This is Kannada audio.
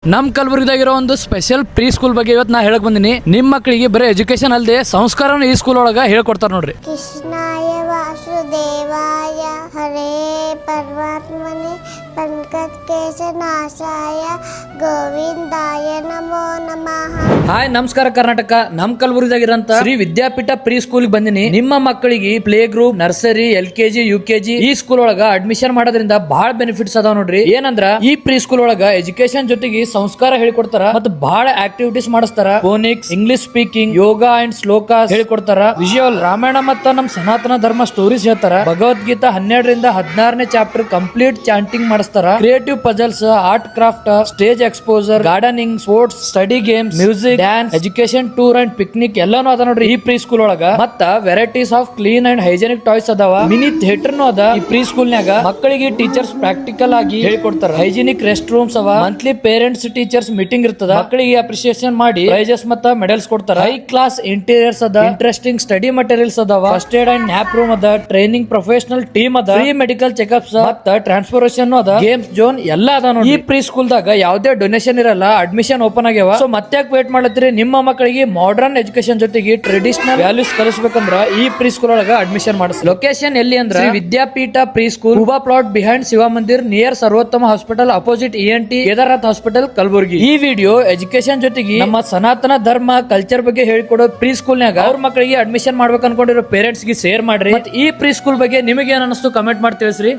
ನಮ್ ಕಲಬುರಗಿದಾಗಿರೋ ಒಂದು ಸ್ಪೆಷಲ್ ಪ್ರೀ ಸ್ಕೂಲ್ ಬಗ್ಗೆ ಇವತ್ತು ನಾ ಹೇಳಕ್ ಬಂದಿನಿ. ನಿಮ್ ಮಕ್ಕಳಿಗೆ ಬರೀ ಎಜುಕೇಶನ್ ಅಲ್ಲದೆ ಸಂಸ್ಕಾರನ ಈ ಸ್ಕೂಲ್ ಒಳಗ ಹೇಳ್ಕೊಡ್ತಾರ ನೋಡ್ರಿ. ಕೃಷ್ಣಾಯ ವಾಸುದೇವಾಯ ಹರೇ ಪರಮಾತ್ಮನೆ ಪಂಕಜ ಕೇಶನಾಶಾಯ ಗೋವಿಂದಾಯ ನಮೋ ನಮಃ. ಹಾಯ್ ನಮಸ್ಕಾರ ಕರ್ನಾಟಕ. ನಮ್ ಕಲಬುರಗಿದಾಗಿರಂತ ಶ್ರೀ ವಿದ್ಯಾಪೀಠ ಪ್ರೀ ಸ್ಕೂಲ್ ಬಂದಿನಿ. ನಿಮ್ಮ ಮಕ್ಕಳಿಗೆ play group, nursery, LKG, UKG ಈ ಸ್ಕೂಲ್ ಒಳಗ ಅಡ್ಮಿಷನ್ ಮಾಡೋದ್ರಿಂದ ಬಹಳ ಬೆನಿಫಿಟ್ಸ್ ಅದಾವ ನೋಡ್ರಿ. ಏನಂದ್ರ ಈ ಪ್ರೀ ಸ್ಕೂಲ್ ಒಳಗ ಎಜುಕೇಶನ್ ಜೊತೆಗೆ ಸಂಸ್ಕಾರ ಹೇಳ್ಕೊಡ್ತಾರ ಮತ್ತು ಬಹಳ ಆಕ್ಟಿವಿಟೀಸ್ ಮಾಡಿಸ್ತಾರ. Phonics, English speaking, yoga and shlokas ಹೇಳ್ಕೊಡ್ತಾರ. ವಿಜುವಲ್ ರಾಮಾಯಣ ಮತ್ತ ನಮ್ ಸನಾತನ ಧರ್ಮ ಸ್ಟೋರೀಸ್ ಹೇಳ್ತಾರ. ಭಗವದ್ಗೀತಾ 12ರಿಂದ 16ನೇ ಚಾಪ್ಟರ್ ಕಂಪ್ಲೀಟ್ ಚಾಂಟಿಂಗ್ ಮಾಡಿಸ್ತಾರ. Creative puzzles, art craft, stage exposure, gardening, sports, study games, music, dance, education, tour and picnic ಎಲ್ಲಾನು ಅದ ನೋಡ್ರಿ ಈ ಪ್ರೀ ಸ್ಕೂಲ್ ಒಳಗ. ಮತ್ತ varieties of clean and hygienic toys ಅದಾವ. ಮಿನಿ ಥಿಯೇಟರ್ ನು ಅದ ಈ ಪ್ರೀ ಸ್ಕೂಲ್ ನ್ಯಾಗ. ಮಕ್ಕಳಿಗೆ ಟೀಚರ್ಸ್ ಪ್ರಾಕ್ಟಿಕಲ್ ಆಗಿ ಹೇಳ್ಕೊಡ್ತಾರ. ಹೈಜೆನಿಕ್ ರೆಸ್ಟ್ ರೂಮ್ಸ್ ಅವ. ಮಂತ್ಲಿ ಪೇರೆಂಟ್ಸ್ ಟೀಚರ್ಸ್ ಮೀಟಿಂಗ್ ಇರ್ತದ. ಮಕ್ಕಳಿಗೆ ಅಪ್ರಿಸಿಯೇಷನ್ ಮಾಡಿ ಪ್ರೈಸಸ್ ಮತ್ತ ಮೆಡಲ್ಸ್ ಕೊಡ್ತಾರ. ಹೈ ಕ್ಲಾಸ್ ಇಂಟೀರಿಯರ್ಸ್ ಅದ. ಇಂಟ್ರೆಸ್ಟಿಂಗ್ ಸ್ಟಡಿ ಮಟೀರಿಯಲ್ಸ್ ಅದಾವ. First aid and nap room ಅದ. ಟ್ರೈನಿಂಗ್ ಪ್ರೊಫೆಷನಲ್ ಟೀಮ್ ಅದ. ಫ್ರೀ ಮೆಡಿಕಲ್ ಚೆಕ್ಅಪ್ಸ್ ಮತ್ತ ಟ್ರಾನ್ಸ್ಪೋರ್ಟೇಷನ್ ಅದ. ಗೇಮ್ಸ್ ಝೋನ್ ಎಲ್ಲಾ ಅದ ನೋಡಿ. ಈ ಪ್ರೀ ಸ್ಕೂಲ್ ದಾಗ ಯಾವುದೇ ಡೊನೇಷನ್ ಇರಲ್ಲ. ಅಡ್ಮಿಷನ್ ಓಪನ್ ಆಗ್ಯಾವ. ಸೊ ಮತ್ತೆ ವೇಟ್ ಮಾಡ್ಲತ್ತೀರಿ? ನಿಮ್ಮ ಮಕ್ಕಳಿಗೆ ಮಾಡರ್ನ್ ಎಜುಕೇಶನ್ ಜೊತೆಗೆ ಟ್ರೆಡಿಷನಲ್ ವ್ಯಾಲ್ಯೂಸ್ ಕಲಿಸಬೇಕಂದ್ರ ಈ ಪ್ರೀ ಸ್ಕೂಲ್ ಒಳಗ ಅಡ್ಮಿಷನ್ ಮಾಡಿಸ್. ಲೊಕೇಶನ್ ಎಲ್ಲಿ ಅಂದ್ರೆ ವಿದ್ಯಾಪೀಠ ಪ್ರೀ ಸ್ಕೂಲ್, ಹುಬಾ plot behind Shiva Mandir, near Sarvottama hospital, opposite ENT Kedarnath hospital, Kalaburagi. ಈ ವಿಡಿಯೋ ಎಜುಕೇಶನ್ ಜೊತೆಗೆ ನಮ್ಮ ಸನಾತನ ಧರ್ಮ ಕಲ್ಚರ್ ಬಗ್ಗೆ ಹೇಳ್ಕೊಡೋ ಪ್ರೀ ಸ್ಕೂಲ್ ನಾಗ ಅವ್ರ ಮಕ್ಕಳಿಗೆ ಅಡ್ಮಿಷನ್ ಮಾಡ್ಬೇಕು ಅನ್ಕೊಂಡಿರೋ ಪೇರೆಂಟ್ಸ್ ಗೆ ಶೇರ್ ಮಾಡ್ರಿ. ಈ ಪ್ರೀ ಸ್ಕೂಲ್ ಬಗ್ಗೆ ನಿಮಗೆ ಏನ್ ಅನಿಸ್ತು ಕಮೆಂಟ್ ಮಾಡಿ ತಿಳಿಸ್ರಿ.